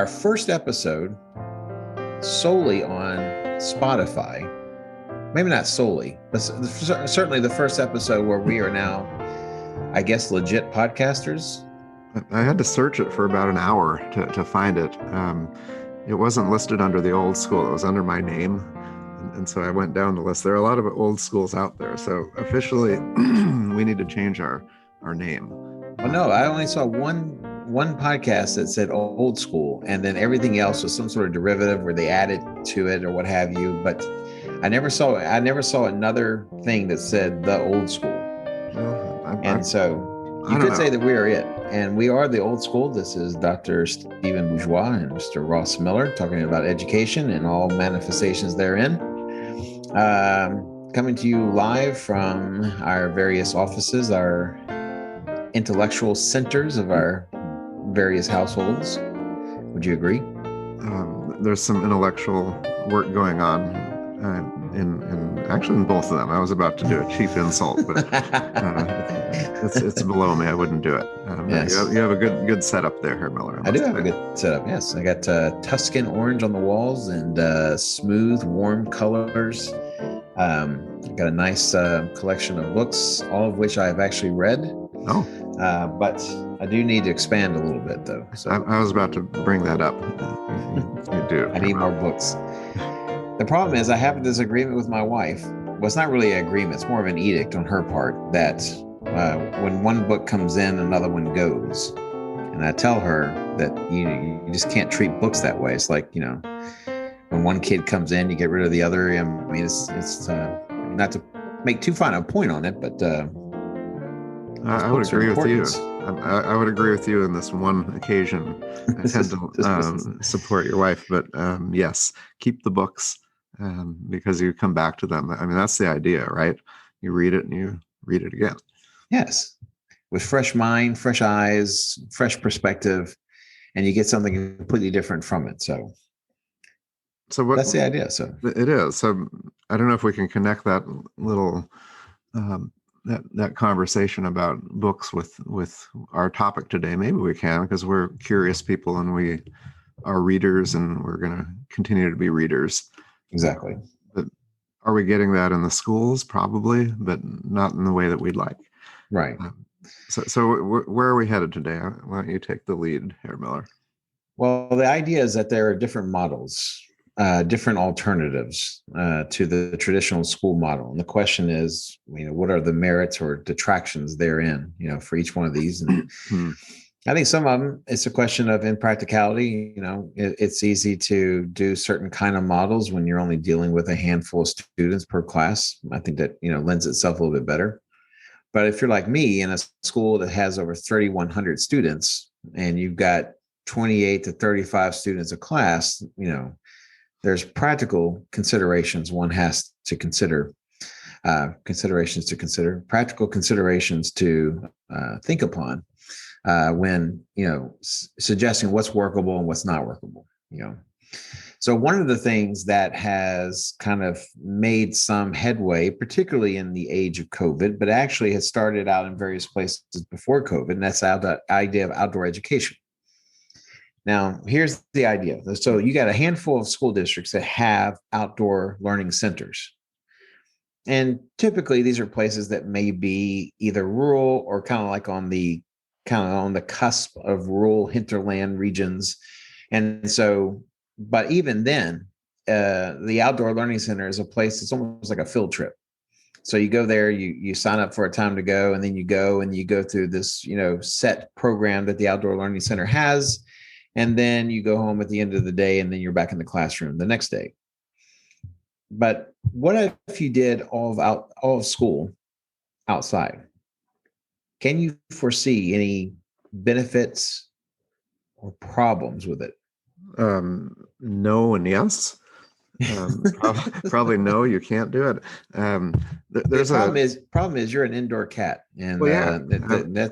our first episode solely on Spotify. Maybe not solely, but certainly the first episode where we are now, I guess, legit podcasters. I had to search it for about an hour to find it. It wasn't listed under the old school. It was under my name. And so I went down the list. There are a lot of old schools out there. So officially, we need to change our name. Well, no, I only saw one podcast that said old school, and then everything else was some sort of derivative where they added to it or what have you. But I never saw another thing that said the old school. Well, so you could say that we are it. And we are the old school. This is Dr. Jim Bourgeois and Mr. Ross Miller talking about education and all manifestations therein. Coming to you live from our various offices, our intellectual centers of our various households. Would you agree? There's some intellectual work going on in both of them. I was about to do a cheap insult, but it's below me. I wouldn't do it. Yes. You have a good setup there, Herr Miller. I do have a good setup. Yes, I got Tuscan orange on the walls and smooth, warm colors. I got a nice collection of books, all of which I have actually read. Oh. But I do need to expand a little bit, though. So I was about to bring that up. You do. I need more books. The problem is I have a disagreement with my wife. Well, it's not really an agreement. It's more of an edict on her part that when one book comes in, another one goes. And I tell her that you just can't treat books that way. It's like, when one kid comes in, you get rid of the other. I mean, it's not to make too fine a point on it, but I would agree with you. I would agree with you on this one occasion. I tend to support your wife, but yes, keep the books because you come back to them. I mean, that's the idea, right? You read it and you read it again. Yes, with fresh mind, fresh eyes, fresh perspective, and you get something completely different from it. So that's the idea. So it is. So I don't know if we can connect that little that conversation about books with our topic today. Maybe we can, because we're curious people and we are readers, and we're going to continue to be readers. Exactly. But are we getting that in the schools? Probably, but not in the way that we'd like. Right. So where are we headed today? Why don't you take the lead, Herr Miller? Well, the idea is that there are different models, different alternatives to the traditional school model. And the question is, what are the merits or detractions therein, for each one of these? And I think some of them, it's a question of impracticality. It's easy to do certain kind of models when you're only dealing with a handful of students per class. I think that, lends itself a little bit better. But if you're like me in a school that has over 3,100 students and you've got 28 to 35 students a class, there's practical considerations one has to consider, practical considerations to think upon when, suggesting what's workable and what's not workable, So one of the things that has kind of made some headway, particularly in the age of COVID, but actually has started out in various places before COVID, and that's the idea of outdoor education. Now, here's the idea. So you got a handful of school districts that have outdoor learning centers. And typically these are places that may be either rural or kind of on the cusp of rural hinterland regions. And so, but even then, the outdoor learning center is a place that's almost like a field trip. So you go there, you sign up for a time to go, and then you go through this, set program that the outdoor learning center has. And then you go home at the end of the day, and then you're back in the classroom the next day. But what if you did all of school outside? Can you foresee any benefits or problems with it? No and yes. Probably no, you can't do it. The problem is you're an indoor cat, and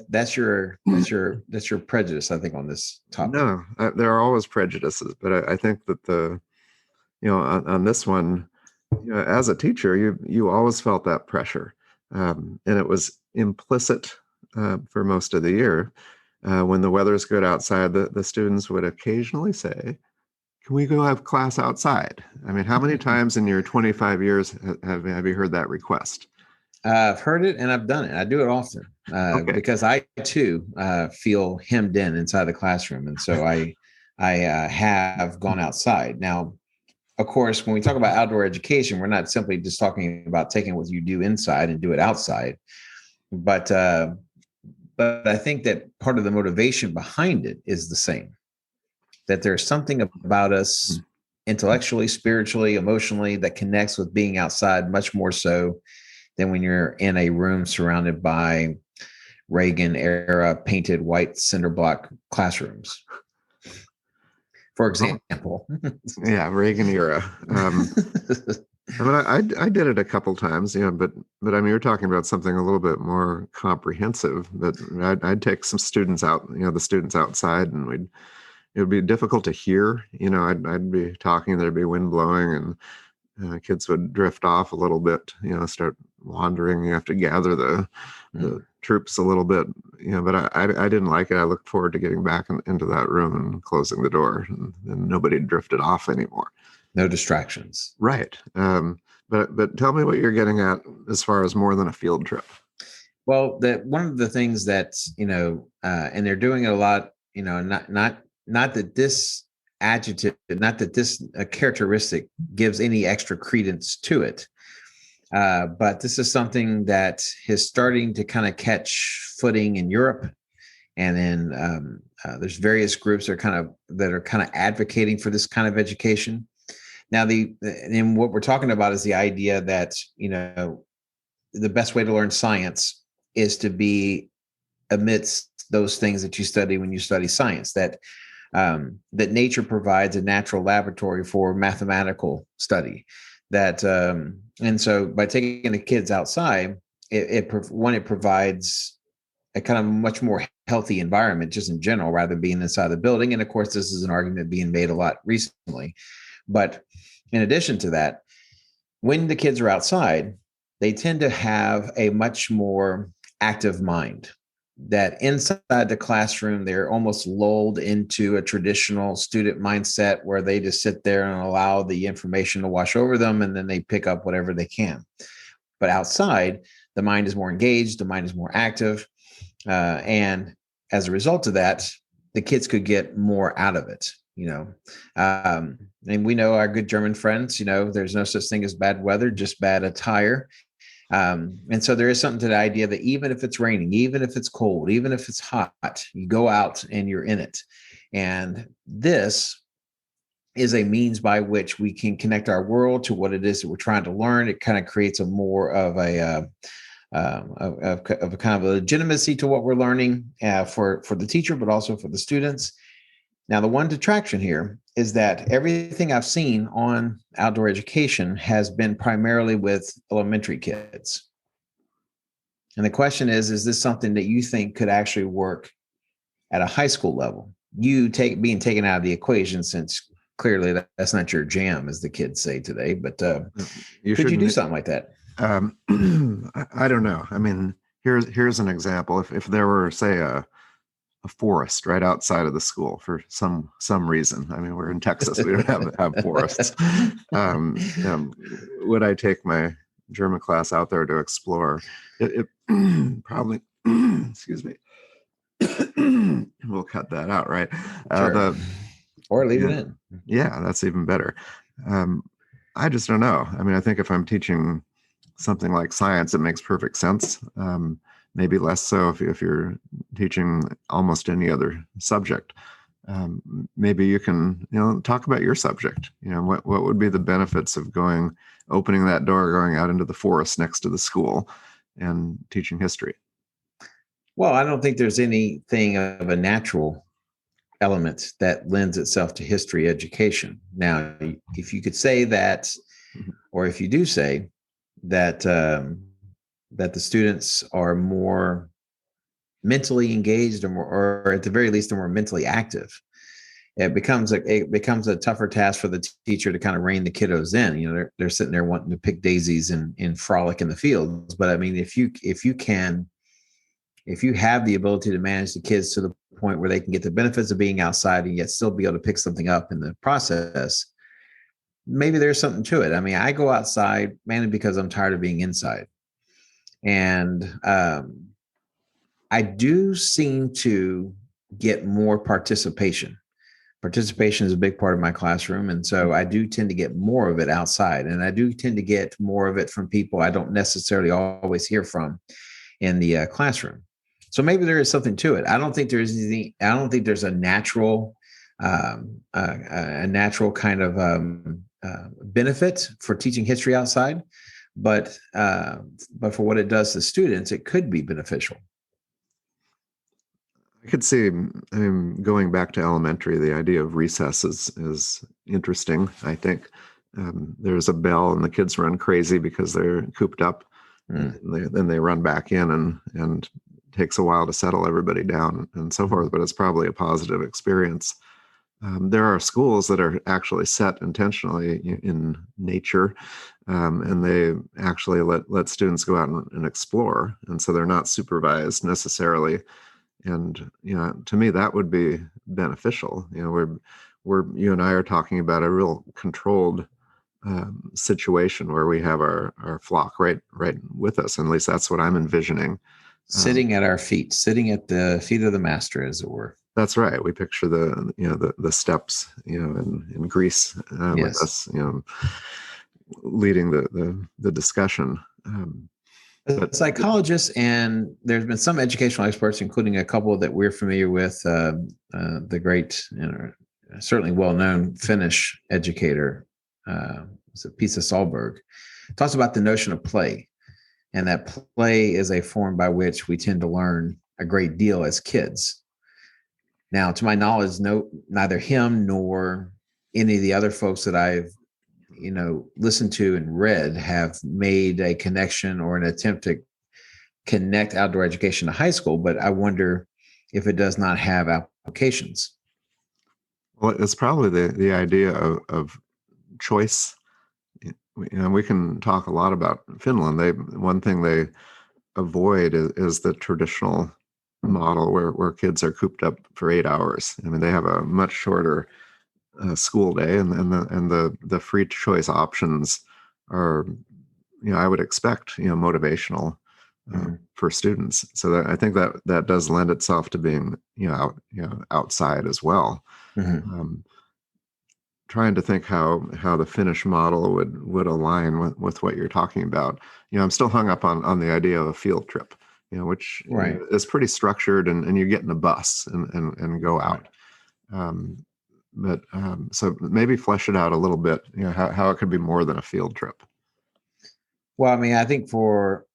that's your prejudice, I think, on this topic. No, there are always prejudices, but I think that on this one, as a teacher, you always felt that pressure, and it was implicit for most of the year. when the weather's good outside, the students would occasionally say, "Can we go have class outside?" I mean, how many times in your 25 years have you heard that request? I've heard it and I've done it. I do it often Okay. because I too feel hemmed in inside the classroom, and so I have gone outside. Now, of course, when we talk about outdoor education, we're not simply just talking about taking what you do inside and do it outside, but I think that part of the motivation behind it is the same. That there's something about us intellectually, spiritually, emotionally that connects with being outside much more so than when you're in a room surrounded by Reagan era painted white cinder block classrooms, for example. Yeah, Reagan era. I mean, I did it a couple times, but I mean, you're talking about something a little bit more comprehensive. But I'd take some students out, the students outside, and it would be difficult to hear. I'd be talking, there'd be wind blowing, and kids would drift off a little bit. Start wandering. You have to gather the troops a little bit. But I didn't like it. I looked forward to getting back into that room and closing the door, and nobody drifted off anymore. No distractions. Right. But tell me what you're getting at as far as more than a field trip. Well, that one of the things that, and they're doing it a lot, not that this adjective, not that this characteristic gives any extra credence to it. But this is something that is starting to kind of catch footing in Europe. And then there's various groups that are kind of advocating for this kind of education. Now, and what we're talking about is the idea that, the best way to learn science is to be amidst those things that you study when you study science, that nature provides a natural laboratory for mathematical study. And so by taking the kids outside, it provides a kind of much more healthy environment just in general, rather than being inside the building. And of course, this is an argument being made a lot recently. But in addition to that, when the kids are outside, they tend to have a much more active mind. That inside the classroom, they're almost lulled into a traditional student mindset where they just sit there and allow the information to wash over them, and then they pick up whatever they can. But outside, the mind is more engaged, the mind is more active. And as a result of that, the kids could get more out of it. And we know our good German friends, there's no such thing as bad weather, just bad attire. And so there is something to the idea that even if it's raining, even if it's cold, even if it's hot, you go out and you're in it. And this is a means by which we can connect our world to what it is that we're trying to learn. It kind of creates a more of a kind of a legitimacy to what we're learning for the teacher, but also for the students. Now, the one detraction here is that everything I've seen on outdoor education has been primarily with elementary kids. And the question is this something that you think could actually work at a high school level? You being taken out of the equation, since clearly that's not your jam, as the kids say today, but could you do something like that? I don't know. I mean, here's an example. If there were, say, a forest right outside of the school for some reason. I mean, we're in Texas. We don't have forests. Would I take my German class out there to explore? It probably, excuse me. We'll cut that out, right? Sure. Or leave it in. Yeah, that's even better. I just don't know. I mean, I think if I'm teaching something like science, it makes perfect sense. Maybe less so if you're teaching almost any other subject. Maybe you can, talk about your subject. What would be the benefits of opening that door, going out into the forest next to the school and teaching history? Well, I don't think there's anything of a natural element that lends itself to history education. Now, if you could say that, or if you do say that, that the students are more mentally engaged, or at the very least, they're more mentally active, it becomes a tougher task for the teacher to kind of rein the kiddos in. They're sitting there wanting to pick daisies and frolic in the fields. But I mean, if you can if you have the ability to manage the kids to the point where they can get the benefits of being outside and yet still be able to pick something up in the process, maybe there's something to it. I mean, I go outside mainly because I'm tired of being inside. And I do seem to get more participation. Participation is a big part of my classroom. And so I do tend to get more of it outside. And I do tend to get more of it from people I don't necessarily always hear from in the classroom. So maybe there is something to it. I don't think there's a natural kind of benefit for teaching history outside, but for what it does to students, it could be beneficial. I could see, going back to elementary, the idea of recess is interesting. I think there's a bell and the kids run crazy because they're cooped up. Then they run back in and takes a while to settle everybody down and so forth, but it's probably a positive experience. There are schools that are actually set intentionally in nature, and they actually let students go out and explore. And so they're not supervised necessarily. And, to me, that would be beneficial. Where you and I are talking about a real controlled situation where we have our flock right with us. And at least that's what I'm envisioning. Sitting at our feet, sitting at the feet of the master, as it were. That's right. We picture the steps, in Greece with us, leading the discussion. But psychologists, and there's been some educational experts, including a couple that we're familiar with, the great, certainly well-known Finnish educator, Pisa Solberg, talks about the notion of play, and that play is a form by which we tend to learn a great deal as kids. Now, to my knowledge, neither him nor any of the other folks that I've listened to and read have made a connection or an attempt to connect outdoor education to high school, but I wonder if it does not have applications. Well, it's probably the idea of choice. We can talk a lot about Finland. One thing they avoid is the traditional model where kids are cooped up for 8 hours. I mean, they have a much shorter school day, and the free choice options are, I would expect, motivational for students. So I think that does lend itself to being, outside as well. Mm-hmm. Trying to think how the Finnish model would align with what you're talking about. I'm still hung up on the idea of a field trip, which right. Is pretty structured, and you get in a bus and go out. But so maybe flesh it out a little bit, how it could be more than a field trip. Well, I mean, I think for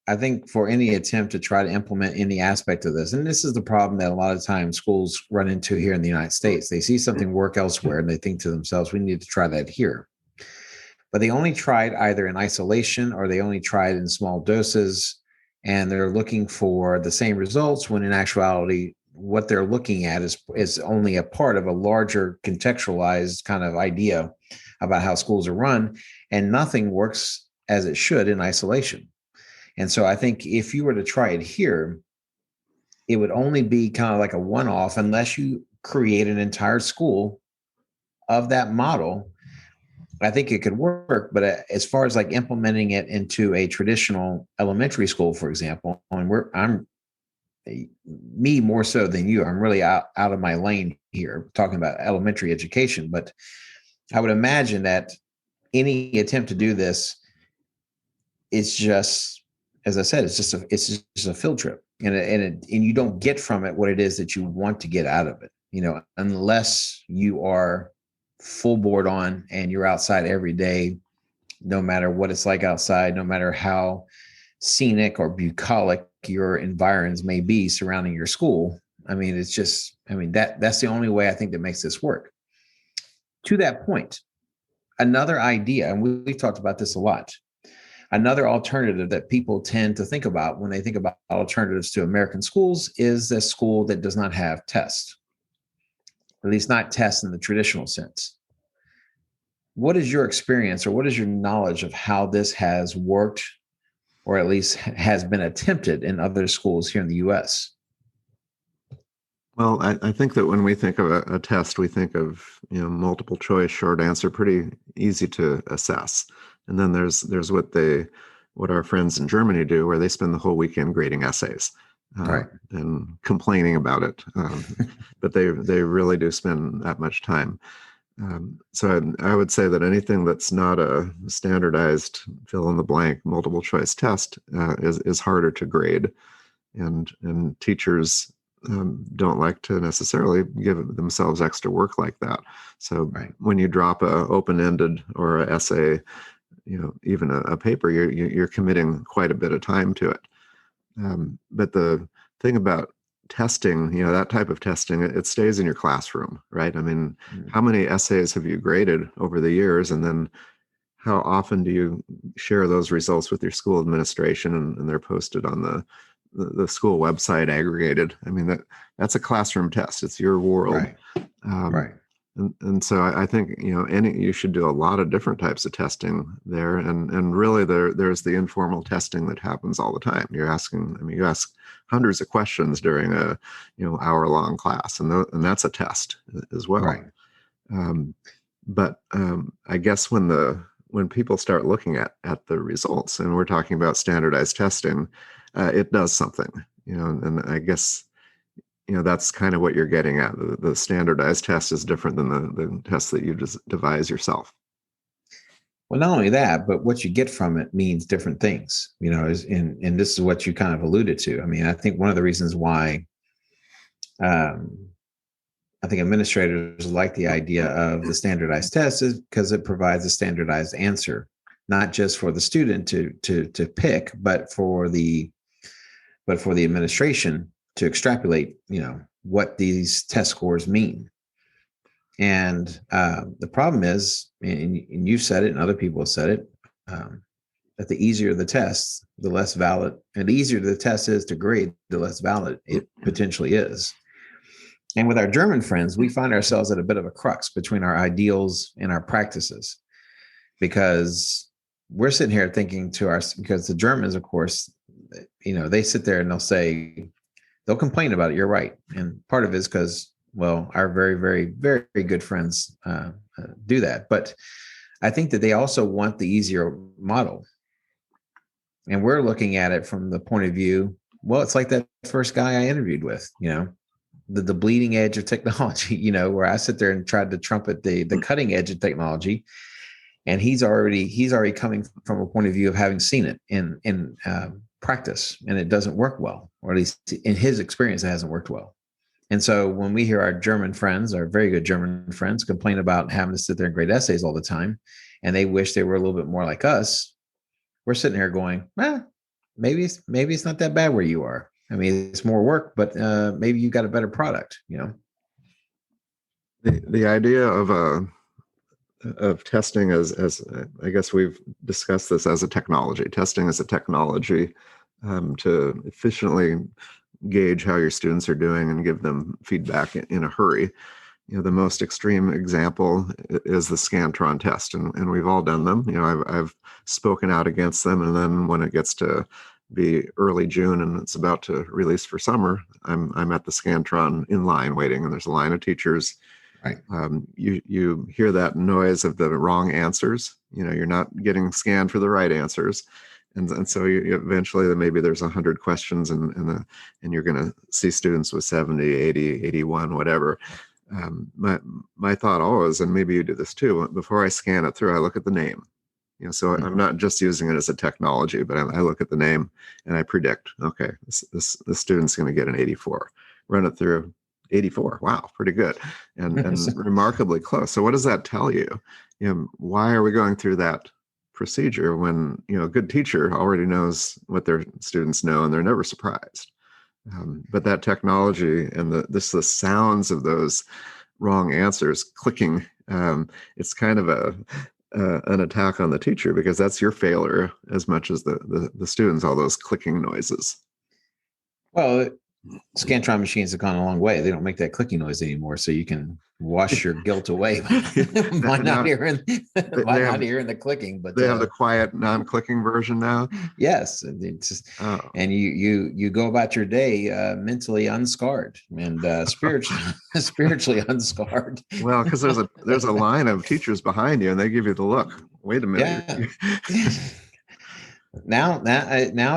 any attempt to try to implement any aspect of this, and this is the problem that a lot of times schools run into here in the United States. They see something work elsewhere and they think to themselves, we need to try that here. But they only try it either in isolation or they only try it in small doses, and they're looking for the same results when in actuality, what they're looking at is only a part of a larger contextualized kind of idea about how schools are run, and nothing works as it should in isolation. And so I think if you were to try it here, it would only be kind of like a one-off unless you create an entire school of that model. I think it could work, but as far as like implementing it into a traditional elementary school, for example, and me more so than you, I'm really out of my lane here talking about elementary education, but I would imagine that any attempt to do this, it's just, as I said, it's just a field trip, and you don't get from it what it is that you want to get out of it, unless you are full board on and you're outside every day, no matter what it's like outside, no matter how scenic or bucolic your environs may be surrounding your school. I mean, it's just, that's the only way I think that makes this work. To that point, another idea, and we've talked about this a lot, another alternative that people tend to think about when they think about alternatives to American schools is a school that does not have tests, at least not tests in the traditional sense. What is your experience, or what is your knowledge of how this has worked, or at least has been attempted in other schools here in the U.S.? Well, I think that when we think of a test, we think of, multiple choice, short answer, pretty easy to assess. And then there's what our friends in Germany do, where they spend the whole weekend grading essays Right. and complaining about it. But they really do spend that much time. So I would say that anything that's not a standardized fill in the blank multiple choice test is harder to grade, and teachers don't like to necessarily give themselves extra work like that. So Right. when you drop a open-ended or an essay, even a paper, you're committing quite a bit of time to it. But the thing about testing, that type of testing, it stays in your classroom, right? I mean, how many essays have you graded over the years? And then how often do you share those results with your school administration, and they're posted on the school website aggregated? I mean, that's a classroom test. It's your world. Right. Um, Right. and so I think, you should do a lot of different types of testing there. And really there's the informal testing that happens all the time. You ask hundreds of questions during a, hour-long class, and that's a test as well. Right. But I guess when people start looking at the results, and we're talking about standardized testing, it does something, and I guess, that's kind of what you're getting at. The standardized test is different than the test that you just devise yourself. Well, not only that, but what you get from it means different things, and this is what you kind of alluded to. I mean, I think one of the reasons why um, I think administrators like the idea of the standardized test is because it provides a standardized answer, not just for the student to pick, but for the administration to extrapolate, what these test scores mean. And the problem is, and you've said it, and other people have said it, that the easier the test, the less valid, and the easier the test is to grade, the less valid it potentially is. And with our German friends, we find ourselves at a bit of a crux between our ideals and our practices, because we're sitting here thinking because the Germans, of course, they sit there and they'll complain about it. You're right. And part of it is because, well, our very, very, very good friends do that. But I think that they also want the easier model. And we're looking at it from the point of view, well, it's like that first guy I interviewed with, the bleeding edge of technology, where I sit there and tried to trumpet the cutting edge of technology. And he's already coming from a point of view of having seen it in practice, and it doesn't work well, or at least in his experience, it hasn't worked well. And so when we hear our German friends, our very good German friends, complain about having to sit there and grade essays all the time, and they wish they were a little bit more like us, we're sitting here going, maybe it's not that bad where you are. I mean, it's more work, but maybe you got a better product, The idea of testing as I guess we've discussed this as a technology. Testing as a technology to efficiently gauge how your students are doing and give them feedback in a hurry. The most extreme example is the Scantron test, and we've all done them. I've spoken out against them, and then when it gets to be early June and it's about to release for summer, I'm at the Scantron in line waiting, and there's a line of teachers. Right. You hear that noise of the wrong answers. You're not getting scanned for the right answers. And so eventually maybe there's 100 questions and you're going to see students with 70, 80, 81, whatever. My thought always, and maybe you do this too, before I scan it through, I look at the name. So I'm not just using it as a technology, but I look at the name and I predict, okay, this student's going to get an 84. Run it through, 84. Wow, pretty good, and remarkably close. So what does that tell you? Why are we going through that procedure when a good teacher already knows what their students know and they're never surprised? But that technology and the sounds of those wrong answers clicking, it's kind of an attack on the teacher, because that's your failure as much as the students, all those clicking noises. Well, Scantron machines have gone a long way. They don't make that clicking noise anymore, so you can wash your guilt away by not hearing the clicking. But they have the quiet, non-clicking version now. Yes, it's just, and you go about your day mentally unscarred and spiritually unscarred. Well, because there's a line of teachers behind you, and they give you the look. Wait a minute. Yeah. Now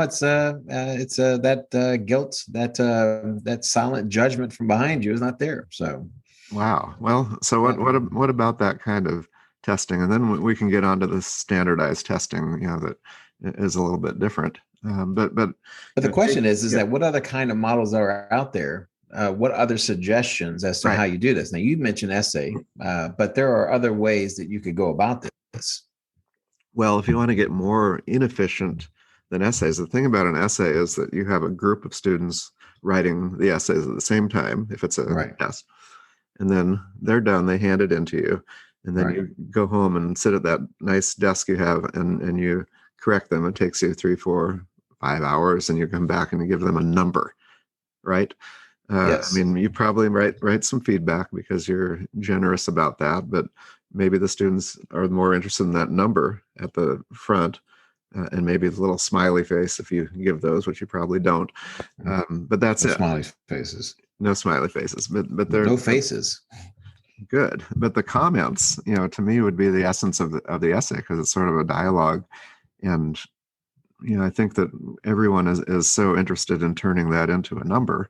it's that guilt, that silent judgment from behind you is not there. So wow. Well, so what about that kind of testing? And then we can get onto the standardized testing, that is a little bit different. But the question is that what other kind of models are out there? What other suggestions as to how you do this? Now, you mentioned essay, but there are other ways that you could go about this. Well, if you want to get more inefficient than essays, the thing about an essay is that you have a group of students writing the essays at the same time, if it's a test. And then they're done, they hand it into you. And then you go home and sit at that nice desk you have and you correct them. It takes you 3, 4, 5 hours, and you come back and you give them a number, right? Yes. I mean, you probably write some feedback because you're generous about that, but maybe the students are more interested in that number at the front, and maybe the little smiley face if you give those, which you probably don't. But that's no it. Smiley faces. No smiley faces, but they're no faces. Good, but the comments, to me, would be the essence of the essay, because it's sort of a dialogue, and I think that everyone is so interested in turning that into a number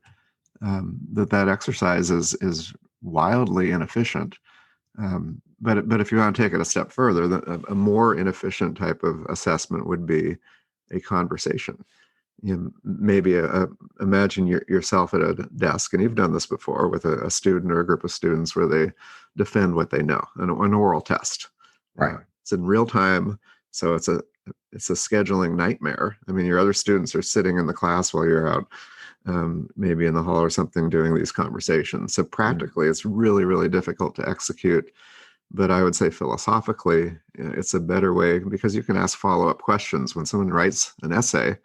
that exercise is wildly inefficient. But if you want to take it a step further, a more inefficient type of assessment would be a conversation. Maybe imagine yourself at a desk, and you've done this before with a student or a group of students where they defend what they know, an oral test. Right. It's in real time, so it's a scheduling nightmare. I mean, your other students are sitting in the class while you're out, maybe in the hall or something, doing these conversations. So practically, it's really, really difficult to execute. But I would say philosophically, it's a better way, because you can ask follow-up questions. When someone writes an essay,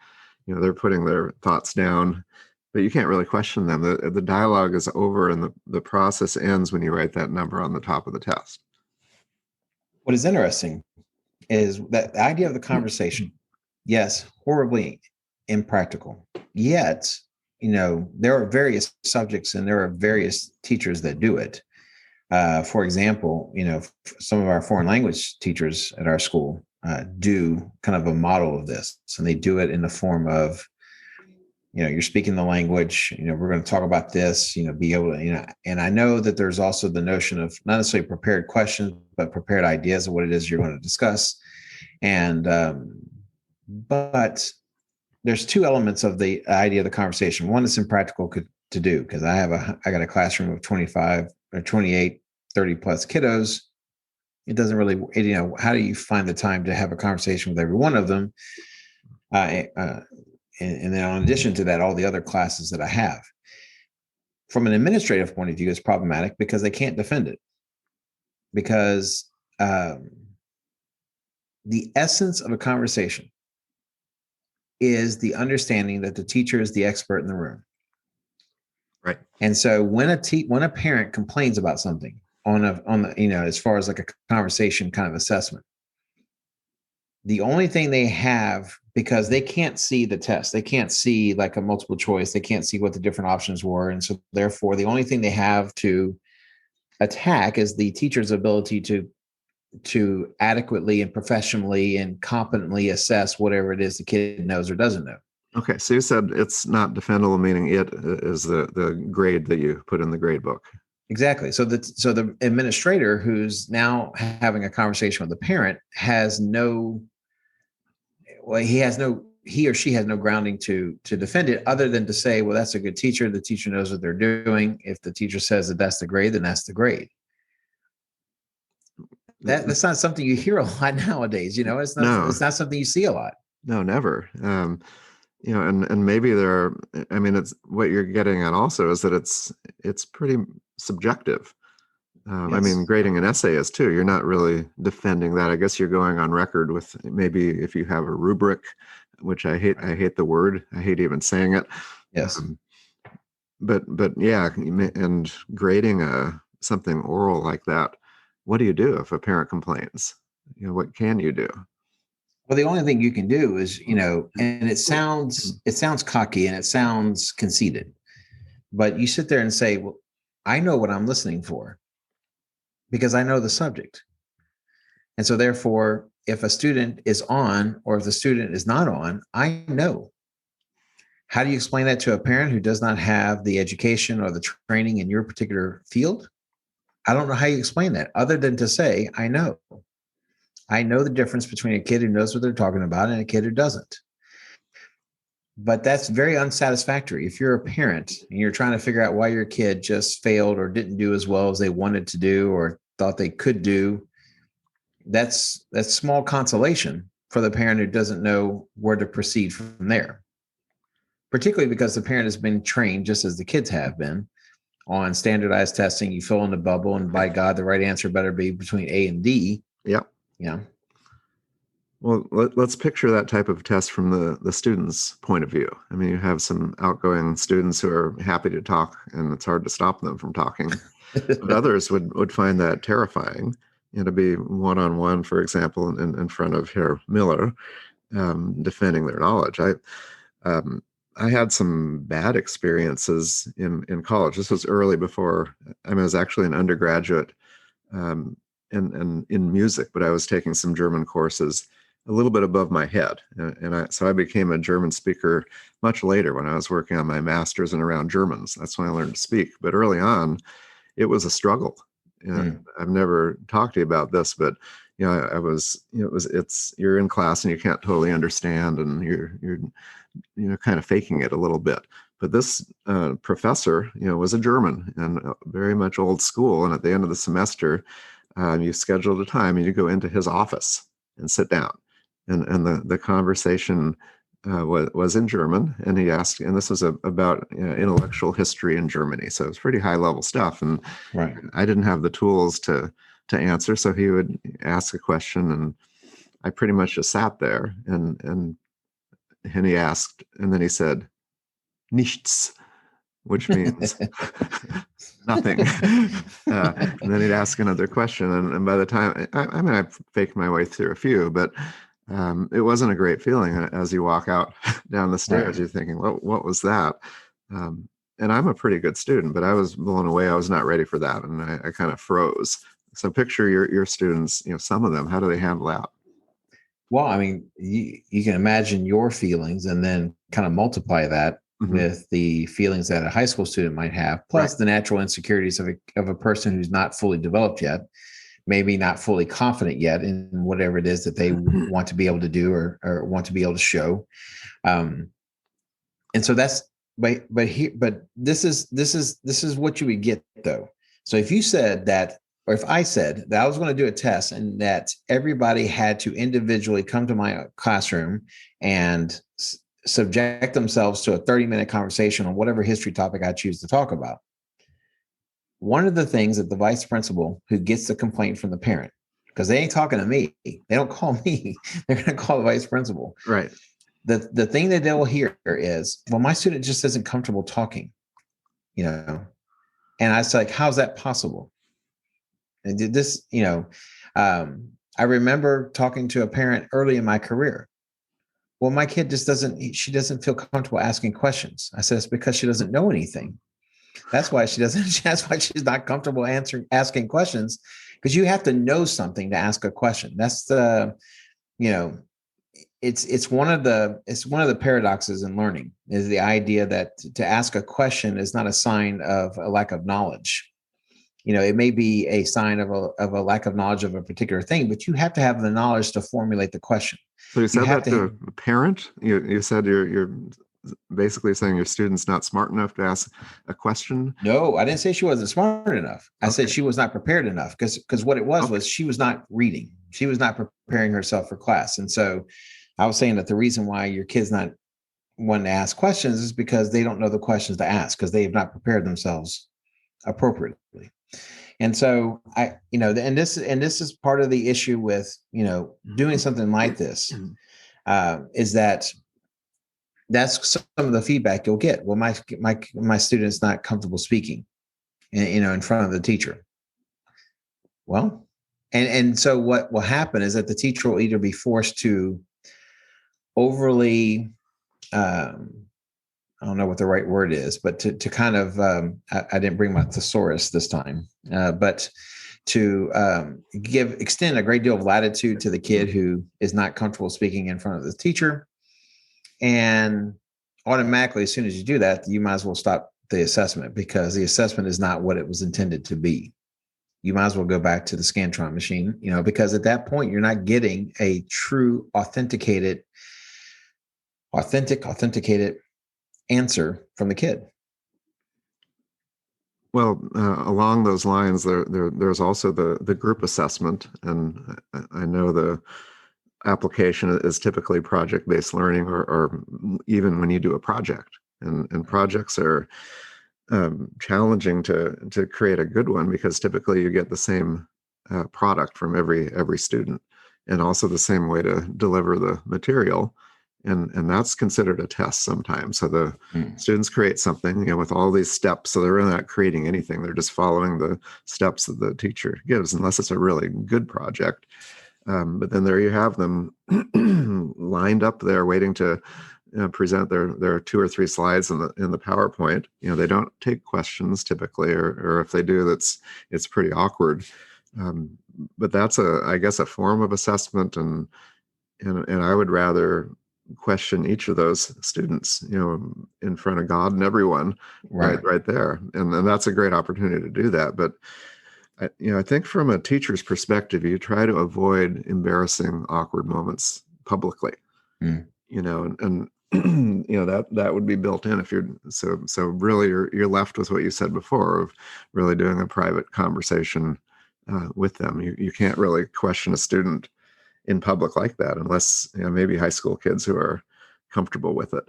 they're putting their thoughts down, but you can't really question them. The dialogue is over, and the process ends when you write that number on the top of the test. What is interesting is that the idea of the conversation, yes, horribly impractical. Yet, there are various subjects and there are various teachers that do it. For example, some of our foreign language teachers at our school do kind of a model of this. And they do it in the form of, you're speaking the language, we're going to talk about this, be able to, and I know that there's also the notion of not necessarily prepared questions, but prepared ideas of what it is you're going to discuss. And, but there's two elements of the idea of the conversation. One is impractical to do, because I got a classroom of 25 or 28, 30 plus kiddos. It doesn't really, how do you find the time to have a conversation with every one of them? And then in addition to that, all the other classes that I have. From an administrative point of view, it's problematic because they can't defend it. Because the essence of a conversation is the understanding that the teacher is the expert in the room. Right. And so when a parent complains about something on the as far as like a conversation kind of assessment, the only thing they have, because they can't see the test, they can't see like a multiple choice, they can't see what the different options were, and so therefore the only thing they have to attack is the teacher's ability to adequately and professionally and competently assess whatever it is the kid knows or doesn't know. Okay, so you said it's not defendable, meaning it is the grade that you put in the grade book. Exactly. So the administrator who's now having a conversation with the parent he or she has no grounding to defend it, other than to say, well, that's a good teacher. The teacher knows what they're doing. If the teacher says that that's the grade, then that's the grade. That's not something you hear a lot nowadays. It's not something you see a lot. No, never. And maybe it's what you're getting at also is that it's pretty subjective. Yes. Grading an essay is too. You're not really defending that. I guess you're going on record with, maybe if you have a rubric, which I hate the word. I hate even saying it. Yes. but yeah, and grading something oral like that, what do you do if a parent complains? What can you do? Well, the only thing you can do is, and it sounds cocky and it sounds conceited, but you sit there and say, well, I know what I'm listening for because I know the subject. And so therefore, if a student is on or if the student is not on, I know. How do you explain that to a parent who does not have the education or the training in your particular field? I don't know how you explain that other than to say, I know. I know the difference between a kid who knows what they're talking about and a kid who doesn't. But that's very unsatisfactory. If you're a parent and you're trying to figure out why your kid just failed or didn't do as well as they wanted to do or thought they could do, that's small consolation for the parent who doesn't know where to proceed from there. Particularly because the parent has been trained, just as the kids have been, on standardized testing. You fill in the bubble, and by God, the right answer better be between A and D. Yeah. Yeah. Well, let's picture that type of test from the student's point of view. I mean, you have some outgoing students who are happy to talk, and it's hard to stop them from talking. But others would find that terrifying. To be one-on-one, for example, in front of Herr Miller, defending their knowledge. I had some bad experiences in college. This was early before, I was actually an undergraduate in music, but I was taking some German courses a little bit above my head. So I became a German speaker much later when I was working on my master's and around Germans. That's when I learned to speak. But early on, it was a struggle. I've never talked to you about this, but you're in class and you can't totally understand, and you're kind of faking it a little bit. But this professor, was a German and very much old school. And at the end of the semester, you scheduled a time and you go into his office and sit down. And the conversation was in German, and he asked, and this was about intellectual history in Germany, so it's pretty high level stuff. And right. I didn't have the tools to answer, so he would ask a question, and I pretty much just sat there. And he asked, and then he said, "Nichts," which means nothing. And then he'd ask another question, and by the time I faked my way through a few, but it wasn't a great feeling. As you walk out down the stairs, right. You're thinking, what was that? And I'm a pretty good student, but I was blown away. I was not ready for that, and I kind of froze. So picture your students, some of them, how do they handle that? Well, you can imagine your feelings and then kind of multiply that with the feelings that a high school student might have, plus right. The natural insecurities of a person who's not fully developed yet, maybe not fully confident yet in whatever it is that they want to be able to do or want to be able to show. And so that's, but this is what you would get though. So if you said that, or if I said that I was going to do a test and that everybody had to individually come to my classroom and subject themselves to a 30-minute conversation on whatever history topic I choose to talk about, one of the things that the vice principal who gets the complaint from the parent, because they ain't talking to me, they don't call me, they're going to call the vice principal. Right. The thing that they will hear is, well, my student just isn't comfortable talking, and I was like, how's that possible? And did this, I remember talking to a parent early in my career. Well, my kid just she doesn't feel comfortable asking questions. I said, it's because she doesn't know anything. That's why that's why she's not comfortable asking questions, because you have to know something to ask a question. That's it's one of the paradoxes in learning, is the idea that to ask a question is not a sign of a lack of knowledge. It may be a sign of a lack of knowledge of a particular thing, but you have to have the knowledge to formulate the question. So you said that to a parent? You said you're basically saying your student's not smart enough to ask a question? No, I didn't say she wasn't smart enough. I said she was not prepared enough, because what it was she was not reading. She was not preparing herself for class. And so I was saying that the reason why your kid's not wanting to ask questions is because they don't know the questions to ask, because they have not prepared themselves appropriately. And so and this is part of the issue with, doing something like this, is that that's some of the feedback you'll get. Well, my student's not comfortable speaking, in front of the teacher. Well, and so what will happen is that the teacher will either be forced to overly, I don't know what the right word is, but to kind of, I didn't bring my thesaurus this time, but to extend a great deal of latitude to the kid who is not comfortable speaking in front of the teacher. And automatically, as soon as you do that, you might as well stop the assessment, because the assessment is not what it was intended to be. You might as well go back to the Scantron machine, because at that point, you're not getting a true authenticated answer from the kid. Well, along those lines, there's also the group assessment, and I know the application is typically project-based learning, or even when you do a project, and projects are challenging to create a good one, because typically you get the same product from every student, and also the same way to deliver the material. And that's considered a test sometimes. So the students create something, with all these steps. So they're really not creating anything. They're just following the steps that the teacher gives, unless it's a really good project. But then there you have them lined up there waiting to present their 2 or 3 slides in the PowerPoint. They don't take questions typically, or if they do, it's pretty awkward. But that's I guess a form of assessment, and I would rather question each of those students, in front of God and everyone, right there. And that's a great opportunity to do that. But I think from a teacher's perspective, you try to avoid embarrassing, awkward moments publicly, and that would be built in if you're so really you're left with what you said before, of really doing a private conversation with them. You can't really question a student in public like that, unless maybe high school kids who are comfortable with it,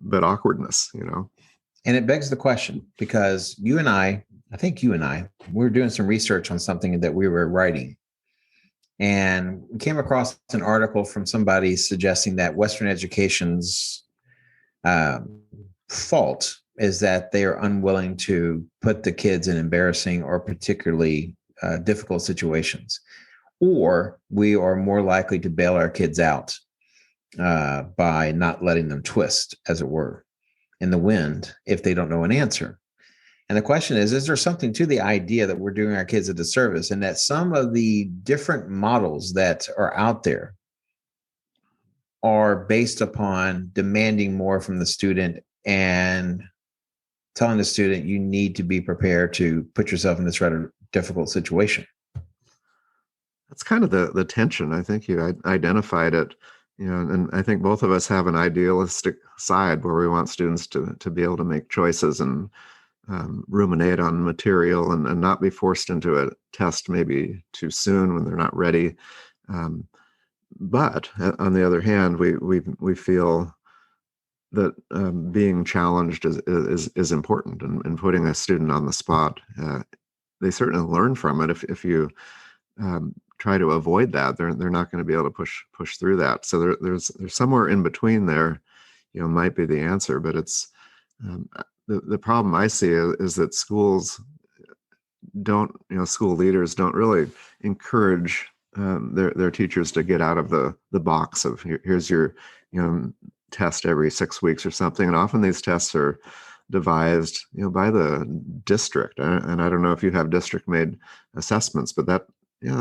but awkwardness. And it begs the question, because I think you and I were doing some research on something that we were writing, and we came across an article from somebody suggesting that Western education's fault is that they are unwilling to put the kids in embarrassing or particularly difficult situations, or we are more likely to bail our kids out by not letting them twist, as it were, in the wind if they don't know an answer. And the question is there something to the idea that we're doing our kids a disservice, and that some of the different models that are out there are based upon demanding more from the student and telling the student, you need to be prepared to put yourself in this rather difficult situation? That's kind of the tension. I think you identified it, and I think both of us have an idealistic side where we want students to be able to make choices and ruminate on material, and not be forced into a test maybe too soon when they're not ready. But on the other hand, we feel that being challenged is important, and putting a student on the spot. They certainly learn from it. If you try to avoid that, they're not going to be able to push through that. So there's somewhere in between there, might be the answer. But it's the problem I see is that schools don't, school leaders don't really encourage their teachers to get out of the box of here's your test every 6 weeks or something. And often these tests are devised by the district, and I don't know if you have district made assessments, but that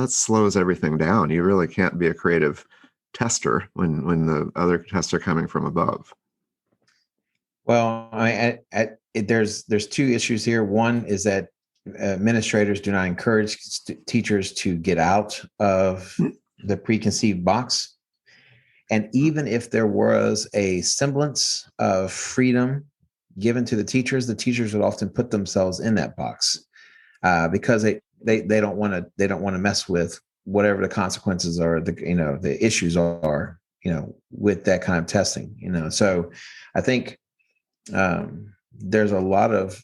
slows everything down. You really can't be a creative tester when the other tests are coming from above. Well, there's 2 issues here. One is that administrators do not encourage teachers to get out of the preconceived box. And even if there was a semblance of freedom given to the teachers would often put themselves in that box because they don't want to mess with whatever the consequences are, the issues are, with that kind of testing. So I think there's a lot of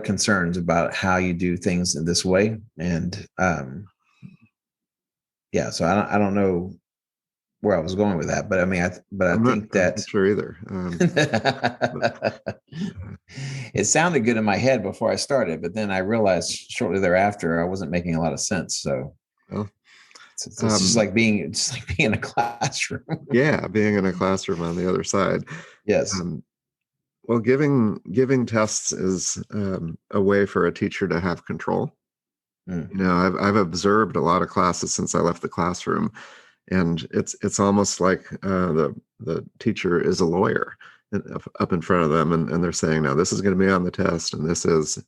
concerns about how you do things in this way, and so I don't know where I was going with that, but I mean, I think I'm not sure either. It sounded good in my head before I started, but then I realized shortly thereafter I wasn't making a lot of sense. So well, it's just like being in a classroom. Yeah, being in a classroom on the other side. Yes. Well, giving tests is a way for a teacher to have control. Mm. You know, I've observed a lot of classes since I left the classroom, and it's almost like the teacher is a lawyer up in front of them, and they're saying, "Now this is going to be on the test, and this is,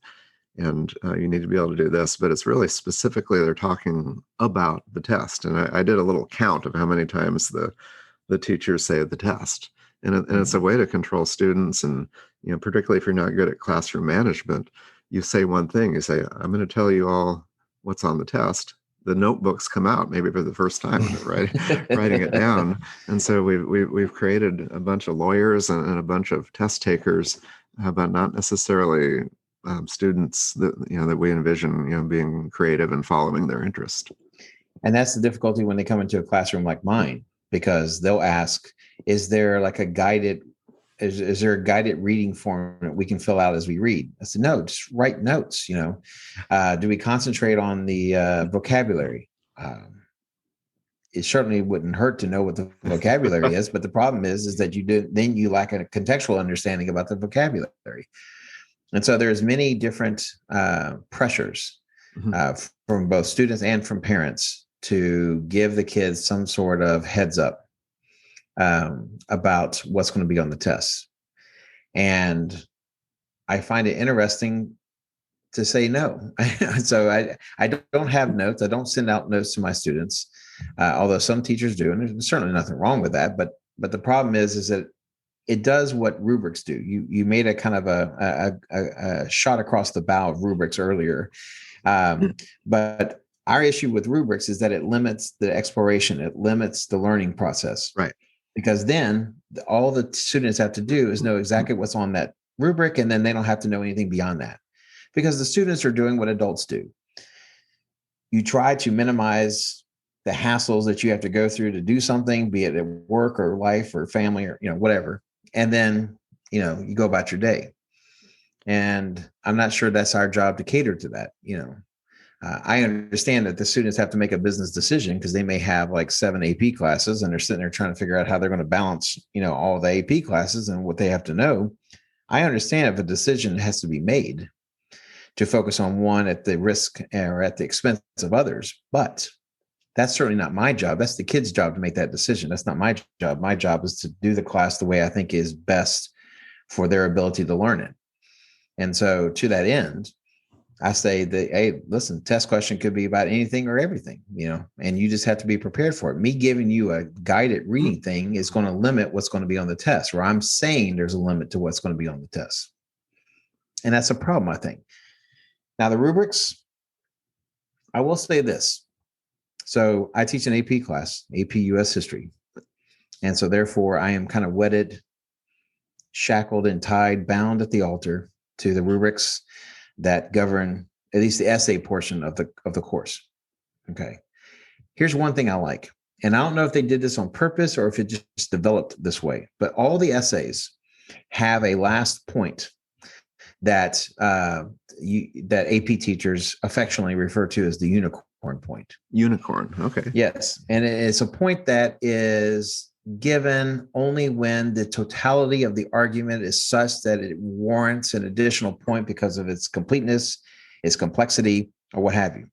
and you need to be able to do this." But it's really specifically they're talking about the test, and I did a little count of how many times the teachers say the test, and it's a way to control students, and you know, particularly if you're not good at classroom management, you say one thing, you say, "I'm going to tell you all what's on the test." The notebooks come out maybe for the first time, and they're writing it down. And so we've created a bunch of lawyers and a bunch of test takers, but not necessarily students that that we envision being creative and following their interest. And that's the difficulty when they come into a classroom like mine, because they'll ask, is there like a guided, is there a guided reading form that we can fill out as we read? I said, no, just write notes. Do we concentrate on the vocabulary? It certainly wouldn't hurt to know what the vocabulary is, but the problem is that you lack a contextual understanding about the vocabulary. And so there's many different pressures from both students and from parents to give the kids some sort of heads up about what's going to be on the test. And I find it interesting to say no. So I don't have notes. I don't send out notes to my students, although some teachers do, and there's certainly nothing wrong with that. But the problem is that it does what rubrics do. You made a kind of a shot across the bow of rubrics earlier, but our issue with rubrics is that it limits the exploration. It limits the learning process. Right. Because then all the students have to do is know exactly what's on that rubric, and then they don't have to know anything beyond that, because the students are doing what adults do. You try to minimize the hassles that you have to go through to do something, be it at work or life or family or whatever, and then you go about your day. And I'm not sure that's our job to cater to that. I understand that the students have to make a business decision because they may have like 7 AP classes, and they're sitting there trying to figure out how they're going to balance, all the AP classes and what they have to know. I understand if a decision has to be made to focus on one at the risk or at the expense of others, but that's certainly not my job. That's the kid's job to make that decision. That's not my job. My job is to do the class the way I think is best for their ability to learn it. And so to that end, I say that, hey, listen, test question could be about anything or everything, and you just have to be prepared for it. Me giving you a guided reading thing is going to limit what's going to be on the test, or I'm saying there's a limit to what's going to be on the test. And that's a problem, I think. Now, the rubrics, I will say this. So I teach an AP class, AP US History. And so therefore I am kind of wedded, shackled and tied, bound at the altar to the rubrics that govern at least the essay portion of the course. Okay. Here's one thing I like, and I don't know if they did this on purpose or if it just developed this way, but all the essays have a last point that that AP teachers affectionately refer to as the unicorn point. Unicorn. Okay. Yes. And it's a point that is given only when the totality of the argument is such that it warrants an additional point because of its completeness, its complexity, or what have you.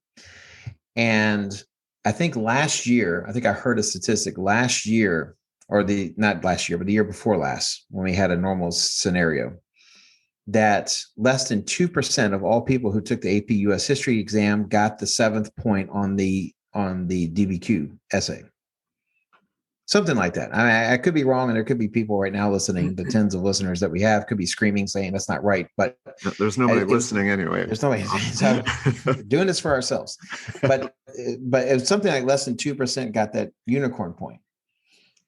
And I think last year, I heard a statistic last year, or not last year, but the year before last, when we had a normal scenario, that less than 2% of all people who took the AP US History exam got the 7th point on the DBQ essay. Something like that. I mean, I could be wrong, and there could be people right now listening, the tens of listeners that we have could be screaming, saying that's not right. But there's nobody listening anyway. There's nobody. So we're doing this for ourselves. But it's something like less than 2% got that unicorn point.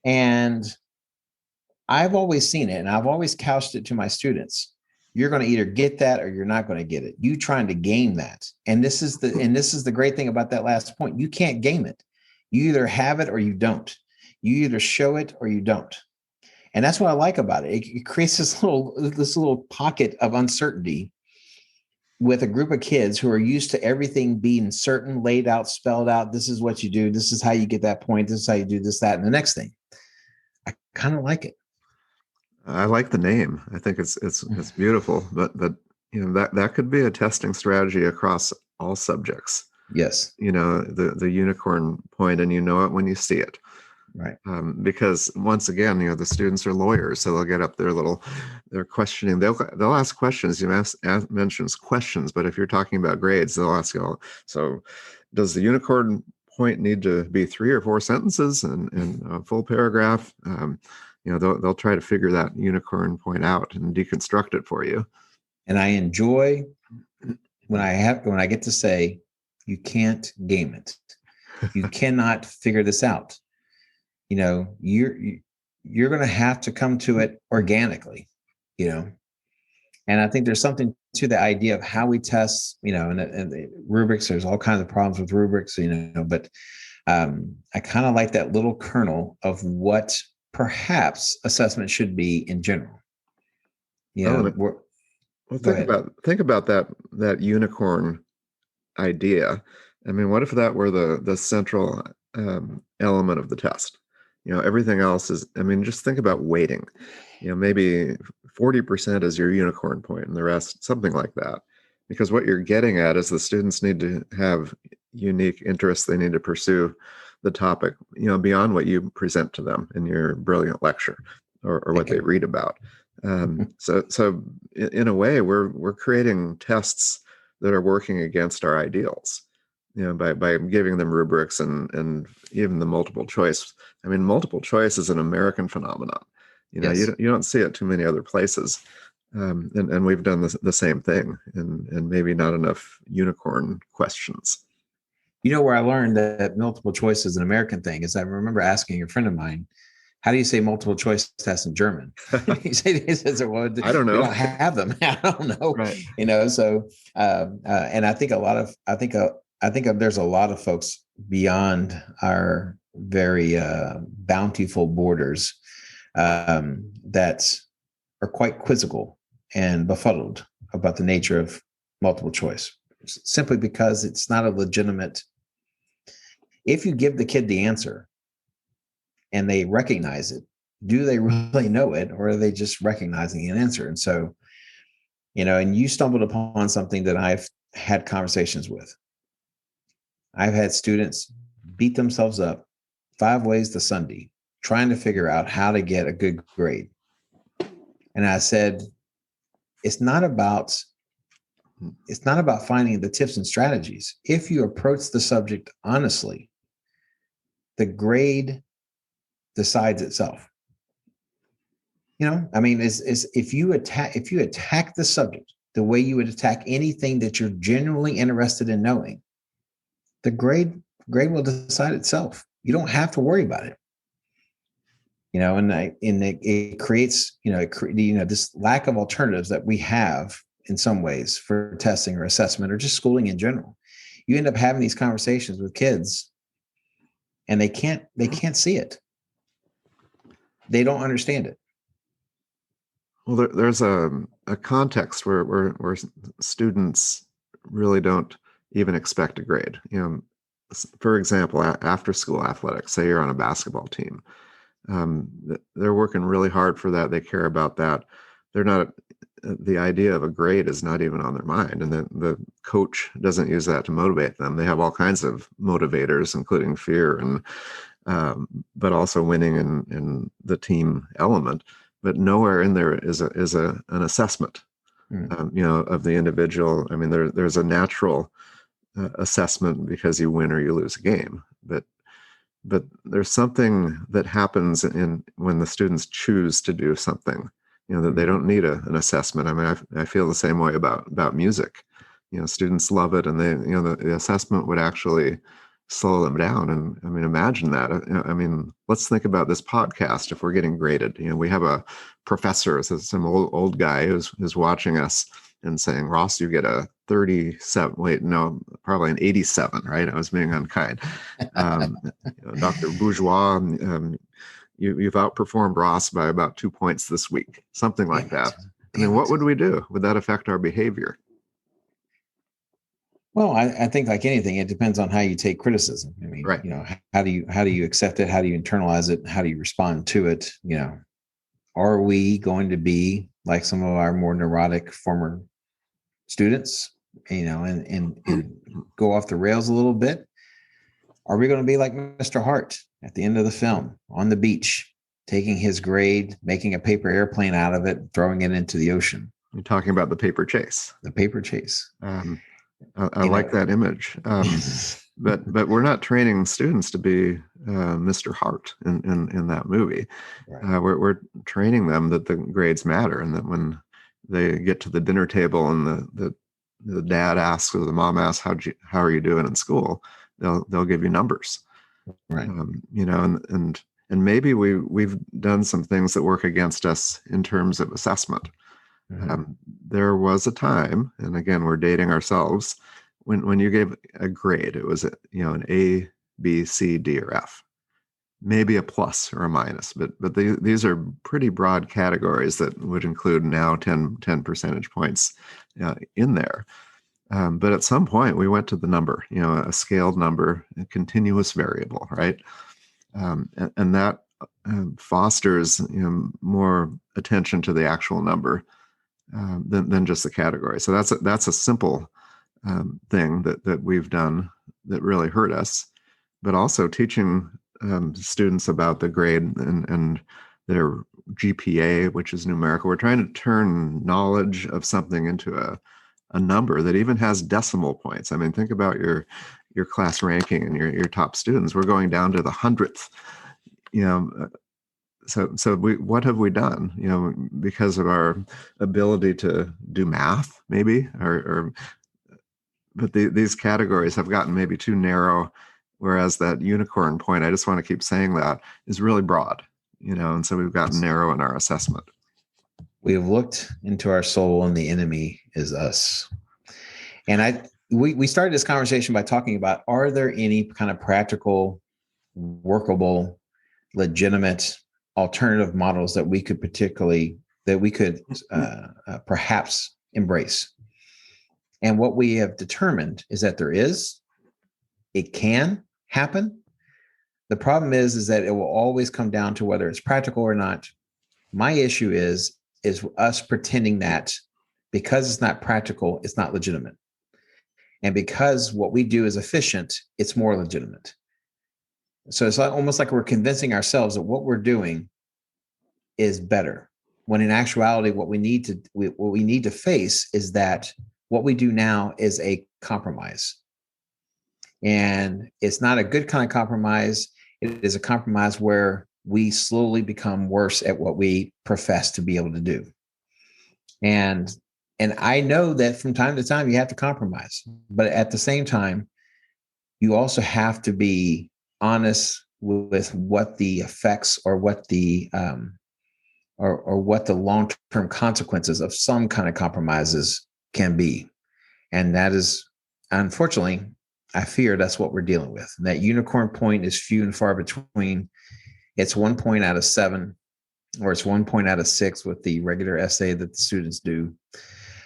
And I've always seen it, and I've always couched it to my students. You're going to either get that or you're not going to get it. You trying to game that. And this is the great thing about that last point. You can't game it. You either have it or you don't. You either show it or you don't. And that's what I like about it. It creates this little pocket of uncertainty with a group of kids who are used to everything being certain, laid out, spelled out. This is what you do. This is how you get that point. This is how you do this, that, and the next thing. I kind of like it. I like the name. I think it's beautiful, but that could be a testing strategy across all subjects. Yes. The unicorn point, and it when you see it. Right. Because once again, the students are lawyers, so they'll get up they're questioning. They'll ask questions. You mentions questions, but if you're talking about grades, they'll ask, so does the unicorn point need to be 3 or 4 sentences and a full paragraph? They'll try to figure that unicorn point out and deconstruct it for you. And I enjoy when I get to say, you can't game it. You cannot figure this out. You're going to have to come to it organically, and I think there's something to the idea of how we test, and the rubrics. There's all kinds of problems with rubrics, but I kind of like that little kernel of what perhaps assessment should be in general. Think about that unicorn idea. I mean, what if that were the central element of the test? Everything else is, just think about weighting. Maybe 40% is your unicorn point and the rest, something like that. Because what you're getting at is the students need to have unique interests. They need to pursue the topic, beyond what you present to them in your brilliant lecture or what they read about. So in a way, we're creating tests that are working against our ideals. By giving them rubrics and even the multiple choice. Multiple choice is an American phenomenon. Yes. You don't see it too many other places. And we've done the same thing, and maybe not enough unicorn questions. Where I learned that multiple choice is an American thing is I remember asking a friend of mine, how do you say multiple choice test in German? he says, well, I don't know. We don't have them. I don't know. Right. So, and I think there's a lot of folks beyond our very bountiful borders that are quite quizzical and befuddled about the nature of multiple choice, simply because it's not a legitimate. If you give the kid the answer and they recognize it, do they really know it, or are they just recognizing an answer? And so, and you stumbled upon something that I've had conversations with. I've had students beat themselves up 5 ways to Sunday trying to figure out how to get a good grade. And I said, it's not about finding the tips and strategies. If you approach the subject honestly, the grade decides itself. If you attack the subject the way you would attack anything that you're genuinely interested in knowing, the grade will decide itself. You don't have to worry about it. It creates, this lack of alternatives that we have in some ways for testing or assessment or just schooling in general. You end up having these conversations with kids and they can't see it. They don't understand it. Well, there's a context where students really don't even expect a grade. For example, after school athletics, say you're on a basketball team, they're working really hard for that. They care about that. They're not, the idea of a grade is not even on their mind. And the coach doesn't use that to motivate them. They have all kinds of motivators, including fear and, but also winning in the team element. But nowhere in there is an assessment, of the individual. There's a natural assessment because you win or you lose a game, but there's something that happens when the students choose to do something, that they don't need an assessment. I feel the same way about music. Students love it, and the assessment would actually slow them down. And imagine that. Let's think about this podcast. If we're getting graded, we have a professor, some old guy who's watching us and saying, Ross, you get a 37. Wait, no, probably an 87, right? I was being unkind. Dr. Bourgeois, you've outperformed Ross by about 2 points this week, something like that. I mean, Damn what it. would we do? Would that affect our behavior? Well, I think like anything, it depends on how you take criticism. I mean, Right. how do you accept it? How do you internalize it? How do you respond to it? Are we going to be like some of our more neurotic former students, and go off the rails a little bit? Are we going to be like Mr. Hart at the end of the film on the beach, taking his grade, making a paper airplane out of it, throwing it into the ocean? You're talking about the paper chase. The paper chase. I like that image. But we're not training students to be Mr. Hart in that movie. Right. We're training them that the grades matter, and that when they get to the dinner table and the dad asks or the mom asks, how are you doing in school, they'll give you numbers. Right. And maybe we've done some things that work against us in terms of assessment. Mm-hmm. There was a time, and again, we're dating ourselves, when you gave a grade, it was an A, B, C, D, or F, maybe a plus or a minus, but these are pretty broad categories that would include now 10 percentage points in there. But at some point, we went to the number, a scaled number, a continuous variable, right? And that fosters more attention to the actual number than just the category. So that's a simple thing that we've done that really hurt us, but also teaching students about the grade and their GPA, which is numerical. We're trying to turn knowledge of something into a number that even has decimal points. I mean, think about your class ranking and your top students. We're going down to the 100th. So what have we done? Because of our ability to do math, maybe, but these categories have gotten maybe too narrow, whereas that unicorn point, I just want to keep saying that, is really broad, and so we've gotten narrow in our assessment. We have looked into our soul, and the enemy is us. And we started this conversation by talking about, are there any kind of practical, workable, legitimate alternative models that we could perhaps embrace? And what we have determined is that it can happen. The problem is that it will always come down to whether it's practical or not. My issue is us pretending that because it's not practical, it's not legitimate. And because what we do is efficient, it's more legitimate. So it's almost like we're convincing ourselves that what we're doing is better, when in actuality, what we need to face is that what we do now is a compromise. And it's not a good kind of compromise. It is a compromise where we slowly become worse at what we profess to be able to do. And I know that from time to time you have to compromise, but at the same time, you also have to be honest with what the effects or what the long-term consequences of some kind of compromises can be. And that is, unfortunately, I fear that's what we're dealing with. And that unicorn point is few and far between. It's 1 point out of 7, or it's 1 point out of 6 with the regular essay that the students do.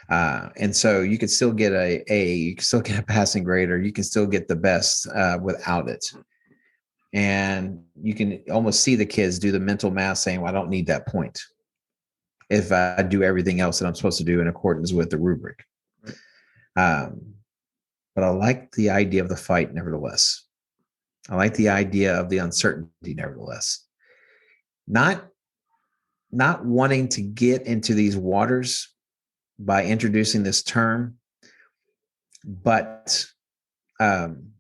And so you could still get you can still get a passing grade, or you can still get the best without it. And you can almost see the kids do the mental math saying, well, I don't need that point if I do everything else that I'm supposed to do in accordance with the rubric. Right. But I like the idea of the fight, nevertheless. I like the idea of the uncertainty, nevertheless. Not wanting to get into these waters by introducing this term, but I'm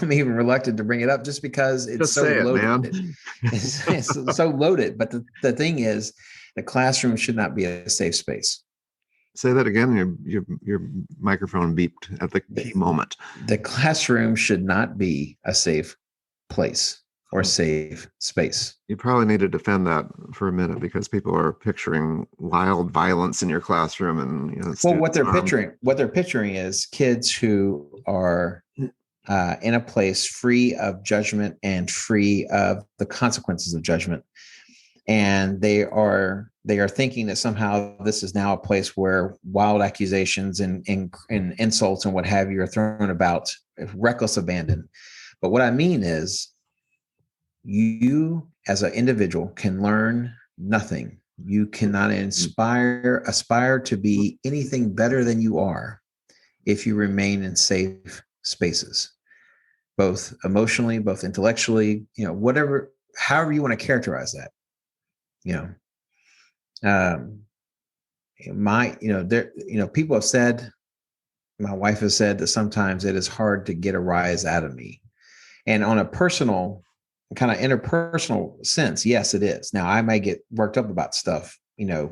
even reluctant to bring it up just because it's so loaded. It's so loaded. But the thing is, the classroom should not be a safe space. Say that again. Your microphone beeped at the key moment. The classroom should not be a safe place or safe space. You probably need to defend that for a minute, because people are picturing wild violence in your classroom, and what they're picturing is kids who are in a place free of judgment and free of the consequences of judgment. And they are thinking that somehow this is now a place where wild accusations and insults and what have you are thrown about, reckless abandon. But what I mean is, you as an individual can learn nothing. You cannot aspire to be anything better than you are if you remain in safe spaces, both emotionally, both intellectually, whatever, however you want to characterize that. People have said, my wife has said that sometimes it is hard to get a rise out of me. And on a personal, kind of interpersonal sense, yes, it is. Now, I may get worked up about stuff, yes.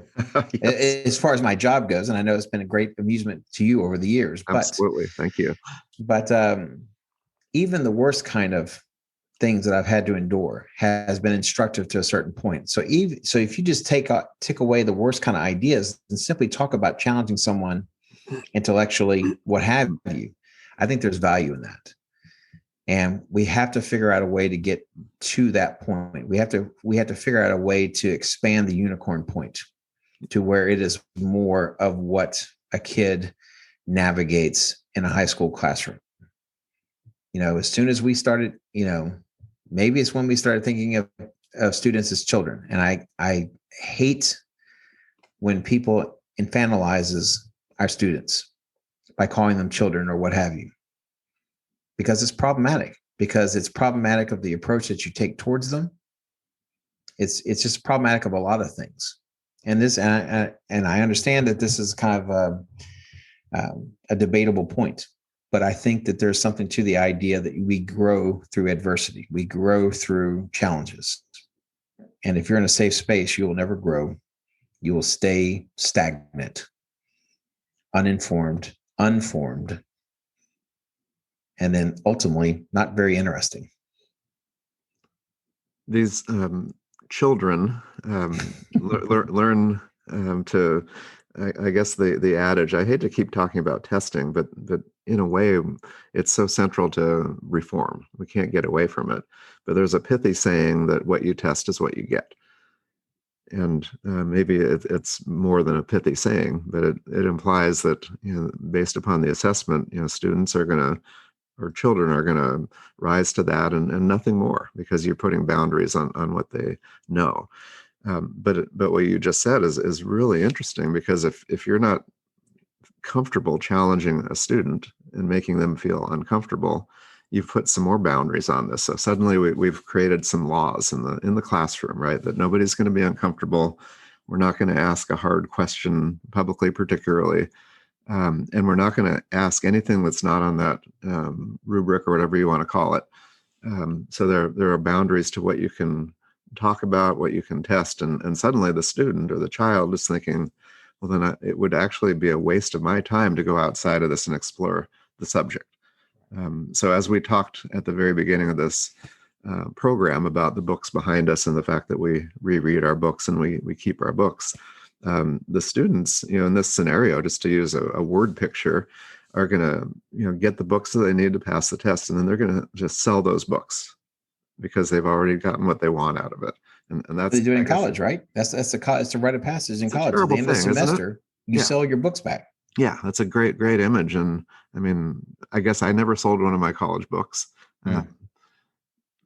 As far as my job goes, and I know it's been a great amusement to you over the years. Absolutely. Thank you. But even the worst kind of things that I've had to endure has been instructive to a certain point. So if you just take away the worst kind of ideas and simply talk about challenging someone intellectually, what have you, I think there's value in that. And we have to figure out a way to get to that point. We have to figure out a way to expand the unicorn point to where it is more of what a kid navigates in a high school classroom. As soon as we started, maybe it's when we started thinking of students as children. And I hate when people infantilizes our students by calling them children or what have you, because it's problematic. Because it's problematic of the approach that you take towards them. It's just problematic of a lot of things. And I understand that this is kind of a debatable point. But I think that there's something to the idea that we grow through adversity. We grow through challenges. And if you're in a safe space, you will never grow. You will stay stagnant, uninformed, unformed, and then ultimately not very interesting. These children learn to, I guess the adage, I hate to keep talking about testing, but in a way, it's so central to reform. We can't get away from it. But there's a pithy saying that what you test is what you get. And maybe it's more than a pithy saying, but it implies that, based upon the assessment, students are going to, or children are going to rise to that and nothing more, because you're putting boundaries on what they know. But what you just said is really interesting, because if you're not comfortable challenging a student and making them feel uncomfortable, you've put some more boundaries on this. So suddenly we've created some laws in the classroom, right? That nobody's going to be uncomfortable. We're not going to ask a hard question publicly, particularly. And we're not going to ask anything that's not on that rubric or whatever you want to call it. So there are boundaries to what you can talk about, what you can test. And suddenly the student or the child is thinking, well, then it would actually be a waste of my time to go outside of this and explore the subject. So as we talked at the very beginning of this program about the books behind us and the fact that we reread our books and we keep our books, the students, in this scenario, just to use a word picture, are going to, get the books that they need to pass the test, and then they're going to just sell those books because they've already gotten what they want out of it. And that's they do it in college, right? That's the rite of passage in college. At the end of the semester, you sell your books back. Yeah, that's a great image. And I mean, I guess I never sold one of my college books, but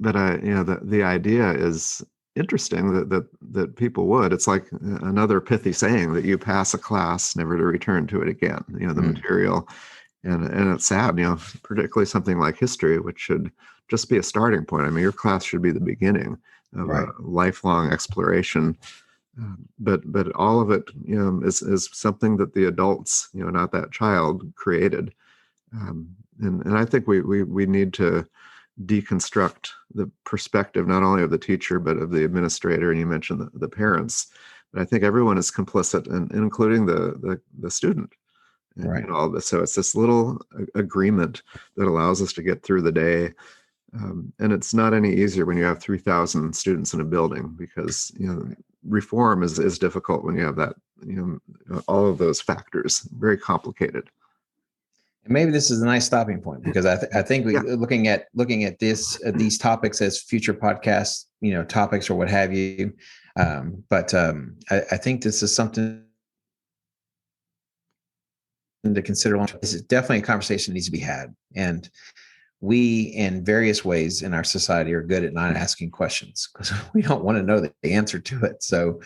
the idea is interesting that people would. It's like another pithy saying that you pass a class never to return to it again. The material, and it's sad. Particularly something like history, which should just be a starting point. I mean, your class should be the beginning of a lifelong exploration. But all of it, is something that the adults, not that child, created. And I think we need to deconstruct the perspective not only of the teacher but of the administrator, and you mentioned the parents. But I think everyone is complicit, and including the student in all of this. So it's this little agreement that allows us to get through the day. And it's not any easier when you have 3,000 students in a building, because reform is difficult when you have that, all of those factors, very complicated. maybe this is a nice stopping point, because I think looking at these topics as future podcast, topics or what have you. But I think this is something to consider. This is definitely a conversation that needs to be had. And we, in various ways in our society, are good at not asking questions because we don't want to know the answer to it. So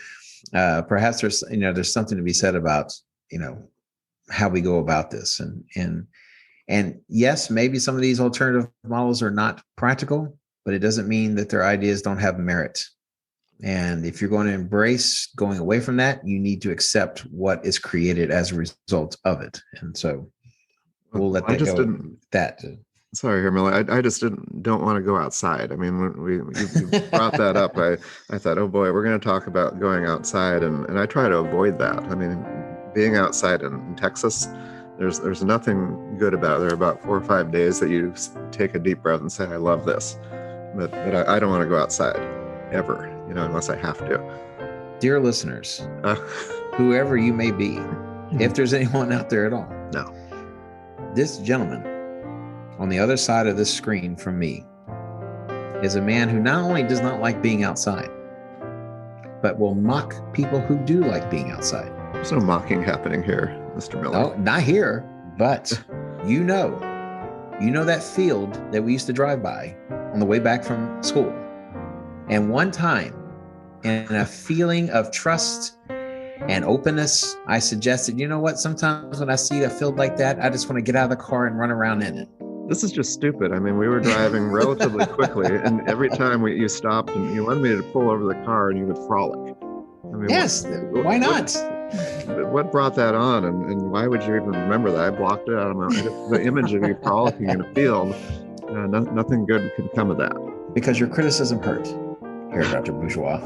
perhaps there's something to be said about, how we go about this. And yes, maybe some of these alternative models are not practical, but it doesn't mean that their ideas don't have merit. And if you're going to embrace going away from that, you need to accept what is created as a result of it. And so we'll let that go. Sorry, Hermila, I just don't want to go outside. I mean, when you brought that up, I thought, oh boy, we're going to talk about going outside, and I try to avoid that. I mean, being outside in Texas, there's nothing good about it. There are about 4 or 5 days that you take a deep breath and say, I love this, but I don't want to go outside ever, unless I have to. Dear listeners, whoever you may be, if there's anyone out there at all, no, this gentleman on the other side of this screen from me is a man who not only does not like being outside, but will mock people who do like being outside. There's no mocking happening here, Mr. Miller. No, not here, but you know that field that we used to drive by on the way back from school. And one time, in a feeling of trust and openness, I suggested, you know what, sometimes when I see a field like that, I just want to get out of the car and run around in it. This is just stupid. I mean, we were driving relatively quickly, and every time you stopped and you wanted me to pull over the car and you would frolic. I mean, yes, why not? What brought that on, and why would you even remember that? I blocked it out of my head. The image of you frolicking in a field, nothing good can come of that. Because your criticism hurt. Here, Dr. Bourgeois.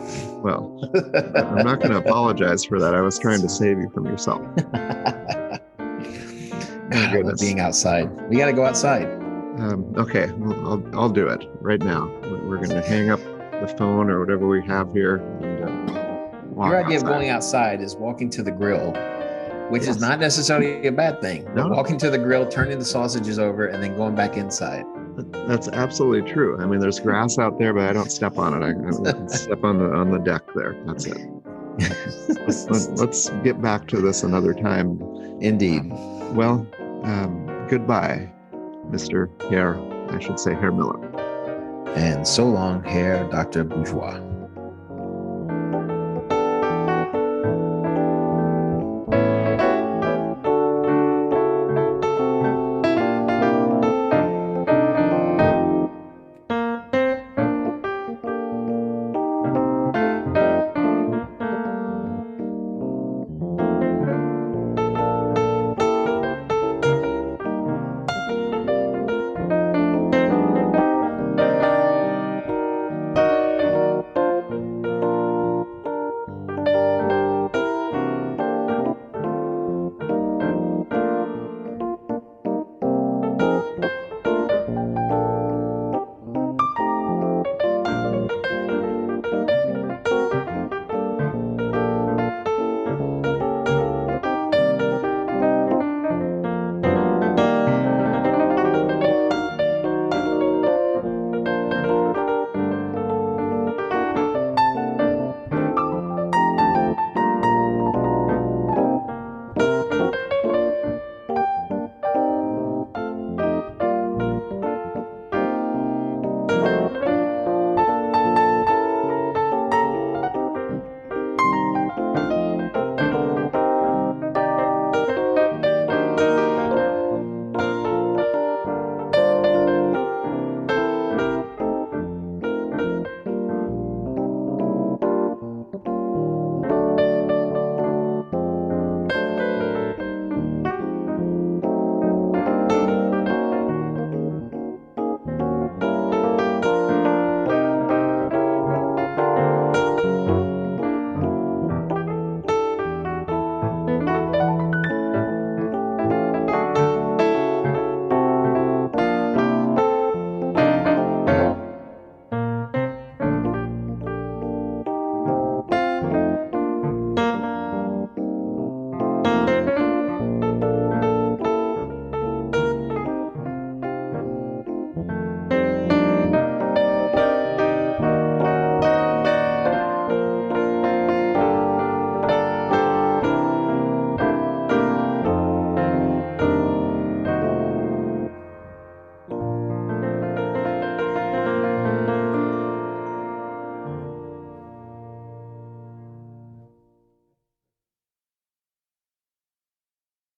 Well, I'm not going to apologize for that. I was trying to save you from yourself. Being outside. We got to go outside. Okay, well, I'll do it right now. We're going to hang up the phone or whatever we have here. And, your idea of going outside is walking to the grill, which is not necessarily a bad thing. No. Walking to the grill, turning the sausages over, and then going back inside. That's absolutely true. I mean, there's grass out there, but I don't step on it. I step on the deck there. That's it. Let's get back to this another time. Indeed. Well, goodbye, Mr. Herr Miller. And so long, Herr Dr. Bourgeois.